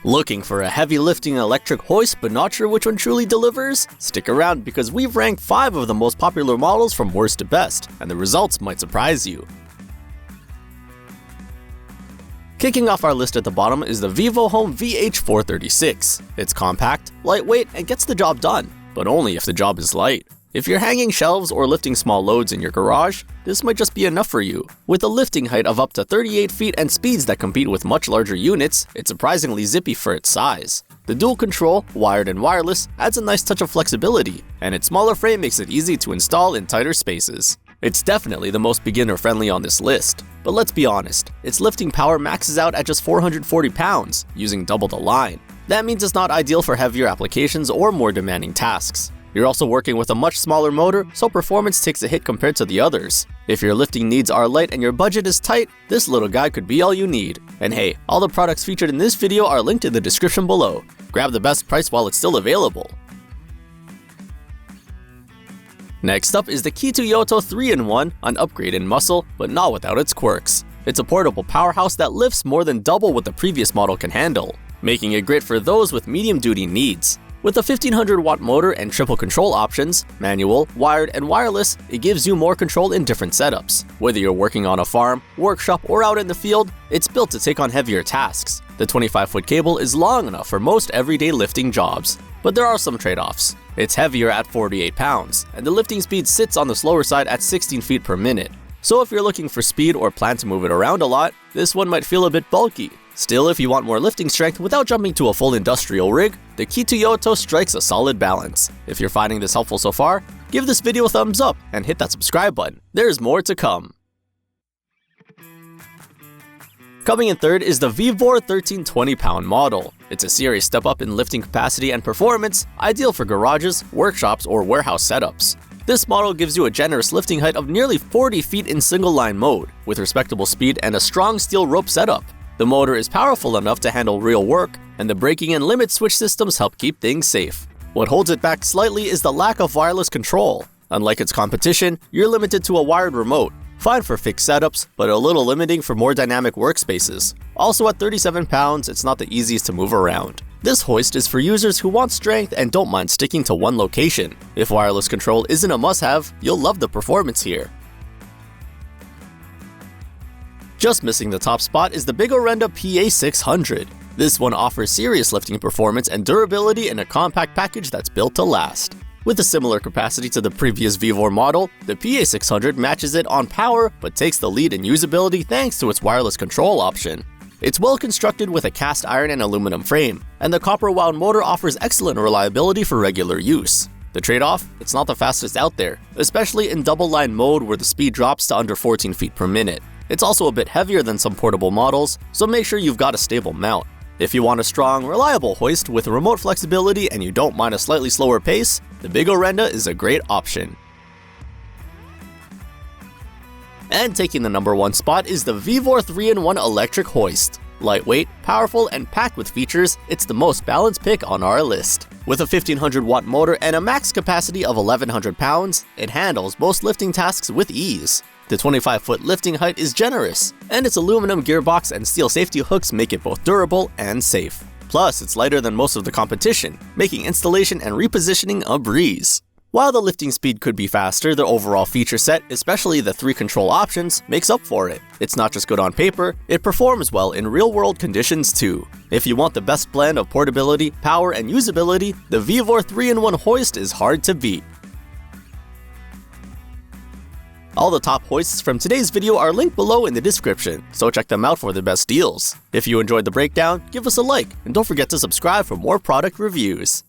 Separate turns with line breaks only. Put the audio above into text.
Looking for a heavy lifting electric hoist but not sure which one truly delivers? Stick around because we've ranked 5 of the most popular models from worst to best, and the results might surprise you. Kicking off our list at the bottom is the VIVOHOME VH436. It's compact, lightweight, and gets the job done, but only if the job is light. If you're hanging shelves or lifting small loads in your garage, this might just be enough for you. With a lifting height of up to 38 feet and speeds that compete with much larger units, it's surprisingly zippy for its size. The dual control, wired and wireless, adds a nice touch of flexibility, and its smaller frame makes it easy to install in tighter spaces. It's definitely the most beginner-friendly on this list, but let's be honest, its lifting power maxes out at just 440 pounds, using double the line. That means it's not ideal for heavier applications or more demanding tasks. You're also working with a much smaller motor, so performance takes a hit compared to the others. If your lifting needs are light and your budget is tight, this little guy could be all you need. And hey, all the products featured in this video are linked in the description below. Grab the best price while it's still available. Next up is the KITUYOTO 3-in-1, an upgrade in muscle, but not without its quirks. It's a portable powerhouse that lifts more than double what the previous model can handle, making it great for those with medium-duty needs. With a 1500-watt motor and triple control options, manual, wired, and wireless, it gives you more control in different setups. Whether you're working on a farm, workshop, or out in the field, it's built to take on heavier tasks. The 25-foot cable is long enough for most everyday lifting jobs, but there are some trade-offs. It's heavier at 48 pounds, and the lifting speed sits on the slower side at 16 feet per minute. So if you're looking for speed or plan to move it around a lot, this one might feel a bit bulky. Still, if you want more lifting strength without jumping to a full industrial rig, the KITUYOTO strikes a solid balance. If you're finding this helpful so far, give this video a thumbs up and hit that subscribe button. There's more to come. Coming in third is the VEVOR 1320-pound model. It's a serious step up in lifting capacity and performance, ideal for garages, workshops, or warehouse setups. This model gives you a generous lifting height of nearly 40 feet in single-line mode, with respectable speed and a strong steel rope setup. The motor is powerful enough to handle real work, and the braking and limit switch systems help keep things safe. What holds it back slightly is the lack of wireless control. Unlike its competition, you're limited to a wired remote. Fine for fixed setups, but a little limiting for more dynamic workspaces. Also at 37 pounds, it's not the easiest to move around. This hoist is for users who want strength and don't mind sticking to one location. If wireless control isn't a must-have, you'll love the performance here. Just missing the top spot is the Bigorenda PA600. This one offers serious lifting performance and durability in a compact package that's built to last. With a similar capacity to the previous VEVOR model, the PA600 matches it on power but takes the lead in usability thanks to its wireless control option. It's well constructed with a cast iron and aluminum frame, and the copper wound motor offers excellent reliability for regular use. The trade-off? It's not the fastest out there, especially in double-line mode where the speed drops to under 14 feet per minute. It's also a bit heavier than some portable models, so make sure you've got a stable mount. If you want a strong, reliable hoist with remote flexibility and you don't mind a slightly slower pace, the Bigorenda is a great option. And taking the number 1 spot is the VEVOR 3-in-1 electric hoist. Lightweight, powerful, and packed with features, it's the most balanced pick on our list. With a 1500-watt motor and a max capacity of 1100 pounds, it handles most lifting tasks with ease. The 25-foot lifting height is generous, and its aluminum gearbox and steel safety hooks make it both durable and safe. Plus, it's lighter than most of the competition, making installation and repositioning a breeze. While the lifting speed could be faster, the overall feature set, especially the 3 control options, makes up for it. It's not just good on paper, it performs well in real-world conditions too. If you want the best blend of portability, power, and usability, the VEVOR 3-in-1 hoist is hard to beat. All the top hoists from today's video are linked below in the description, so check them out for the best deals. If you enjoyed the breakdown, give us a like, and don't forget to subscribe for more product reviews.